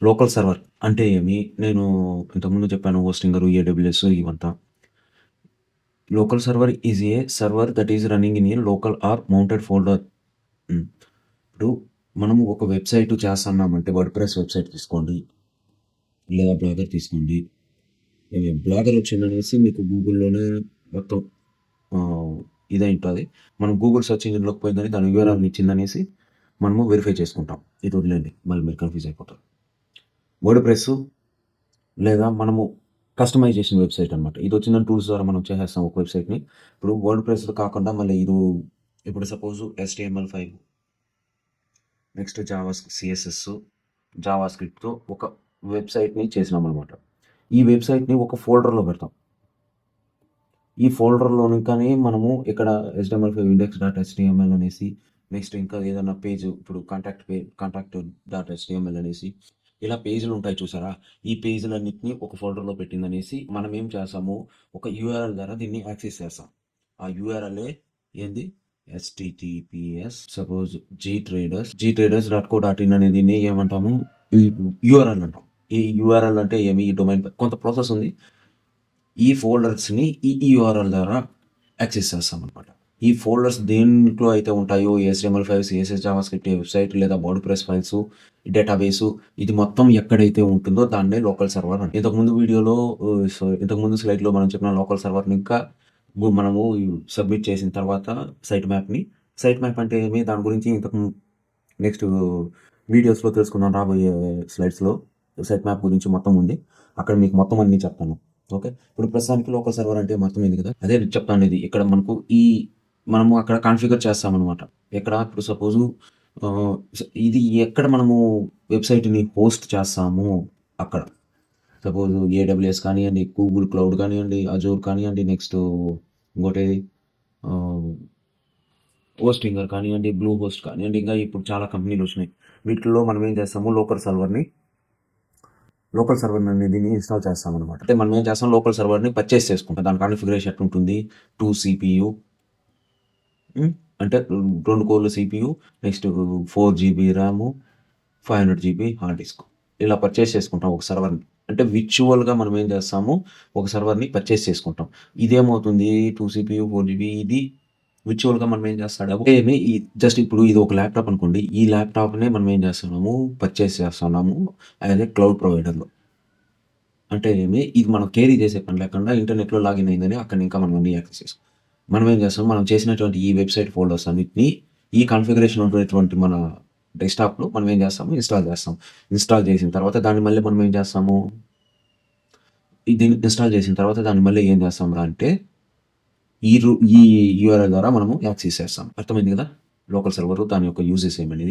Local server అంటే ఏమి? నేను ఇంతకుముందు చెప్పాను హోస్టింగరు, ఏడబ్ల్యూఎస్ ఇవంతా. Local server is a server that is running in a local are mounted folder. ఇప్పుడు మనము ఒక వెబ్‌సైట్ చేస్తన్నామంటే వర్డ్‌ప్రెస్ వెబ్‌సైట్ తీసుకోండి. లేదా బ్లాగర్ తీసుకోండి. బ్లాగర్ వచ్చిందనేసి మీకు గూగుల్‌లోనే మొత్తం ఇదైంటది. మనం గూగుల్ సెర్చ్ ఇంజిన్‌లోకి పోయిందని దాని యూఆర్ఎల్ ఇచ్చిందనేసి మనము వెరిఫై చేసుకుంటాం. ఇది వదిలేయండి. మళ్ళీ మీరు కన్‌ఫ్యూజ్ అయిపోతారు. వర్డ్‌ప్రెస్ లేదా మనము కస్టమైజేషన్ వెబ్‌సైట్ అనమాట. ఇదొచ్చిందని టూల్స్ ద్వారా మనం చేసేస్తాం ఒక వెబ్‌సైట్‌ని. ఇప్పుడు వర్డ్‌ప్రెస్‌లో కాకుండా మళ్ళీ ఇప్పుడు సపోజ్ HTML5 నెక్స్ట్ CSS, జావాస్క్రిప్ట్‌తో ఒక వెబ్‌సైట్‌ని చేసినామనమాట. ఈ వెబ్‌సైట్‌ని ఒక ఫోల్డర్‌లో పెడతాం. ఈ ఫోల్డర్‌లోని కానీ మనము ఇక్కడ HTML5 index.html అనేసి నెక్స్ట్ ఇంకా ఏదన్నా పేజ్ ఇప్పుడు కాంటాక్ట్.html అనేసి ఇలా పేజీలు ఉంటాయి చూసారా? ఈ పేజీలన్నిటిని ఒక ఫోల్డర్‌లో పెట్టిందనేసి మనం ఏం చేస్తాము, ఒక యూఆర్ఎల్ ద్వారా దీన్ని యాక్సెస్ చేస్తాం. ఆ యూఆర్ఎల్ఏ ఏంది? https సపోజ్ gtraders.co.in అనే దీన్ని ఏమంటాము? యూఆర్ఎల్ అంటాం. ఈ యూఆర్ఎల్ అంటే ఏమి? ఈ డొమైన్ కొంత ప్రాసెస్ ఉంది. ఈ ఫోల్డర్స్‌ని ఈ యూఆర్ఎల్ ద్వారా యాక్సెస్ చేస్తామనమాట. ఈ ఫోల్డర్స్ దేంట్లో అయితే ఉంటాయో HTML5, CSS, జావాస్క్రిప్ట్ వెబ్‌సైట్ లేదా వర్డ్‌ప్రెస్ ఫైల్స్, డేటాబేసు ఇది మొత్తం ఎక్కడైతే ఉంటుందో దాన్నే లోకల్ సర్వర్ అంటాం. ఇంతకుముందు స్లైడ్‌లో మనం చెప్పిన లోకల్ సర్వర్‌ని ఇంకా మనము సబ్మిట్ చేసిన తర్వాత సైట్ మ్యాప్ అంటే ఏమి? దాని గురించి నెక్స్ట్ వీడియోస్‌లో తెలుసుకుందాం రాబోయే స్లైడ్స్‌లో. సైట్ మ్యాప్ గురించి మొత్తం ఉంది. అక్కడ మీకు మొత్తం అన్నీ చెప్తాను. ఓకే. ఇప్పుడు ప్రస్తుతానికి లోకల్ సర్వర్ అంటే అర్థమైంది కదా! అదే చెప్తాను ఇది. ఇక్కడ మనము అక్కడ కాన్ఫిగర్ చేస్తామనమాట. ఇప్పుడు సపోజు ఇది ఎక్కడ మనము వెబ్‌సైట్‌ని హోస్ట్ చేస్తామో అక్కడ. సపోజ్ ఏడబ్ల్యూఎస్ కానియండి, గూగుల్ క్లౌడ్ కానియండి, అజూర్ కానియండి, నెక్స్ట్ ఇంకోటేది హోస్టింగర్ కానియండి, బ్లూ హోస్ట్ కానియండి, ఇంకా ఇప్పుడు చాలా కంపెనీలు వచ్చినాయి. వీటిల్లో మనం ఏం చేస్తాము లోకల్ సర్వర్ అనేది ఇన్స్టాల్ చేస్తామనమాట. అంటే మనం ఏం చేస్తాం లోకల్ సర్వర్‌ని పర్చేస్ చేసుకుంటాం. దాని కాన్ఫిగరేషన్ ఎట్లుంటుంది? 2 CPU అంటే 2 కోర్ల CPU, next 4 GB RAM, 500 GB hard disk. ఇలా పర్చేస్ చేసుకుంటాం ఒక సర్వర్‌ని. అంటే విర్చువల్‌గా మనం ఏం చేస్తాము ఒక సర్వర్‌ని పర్చేస్ చేసుకుంటాం. ఇదేమవుతుంది 2 CPU, 4 GB ఇది విర్చువల్‌గా మనం ఏం చేస్తాము జస్ట్ ఇప్పుడు ఇది ఒక ల్యాప్‌టాప్ అనుకోండి. ఈ ల్యాప్‌టాప్‌నే మనం ఏం చేస్తున్నాము పర్చేస్ చేస్తున్నాము యాస్ ఎ క్లౌడ్ ప్రొవైడర్‌లో. అంటే ఇది మనం క్యారీ చేసే పని లేకుండా ఇంటర్నెట్‌లో లాగిన్ అయిందని అక్కడ ఇంకా మనం అన్నీ యాక్సెస్ చేసుకోం. మనం ఏం చేస్తాం మనం చేసినటువంటి ఈ వెబ్‌సైట్ ఫోల్డర్స్ అన్నిటిని ఈ కాన్ఫిగరేషన్ ఉన్నటువంటి మన డెస్క్‌టాప్‌లో మనం ఏం చేస్తాము ఇన్స్టాల్ చేస్తాం. ఇన్స్టాల్ చేసిన తర్వాత దాన్ని మళ్ళీ మనం ఏం చేస్తాము దీన్ని ఇన్స్టాల్ చేసిన తర్వాత దాన్ని మళ్ళీ ఏం చేస్తాంరా అంటే ఈ యూఆర్ఎల్ ద్వారా మనము యాక్సెస్ చేస్తాం. అర్థమైంది కదా! లోకల్ సర్వర్ దాని యొక్క యూజెస్ ఏమనేది.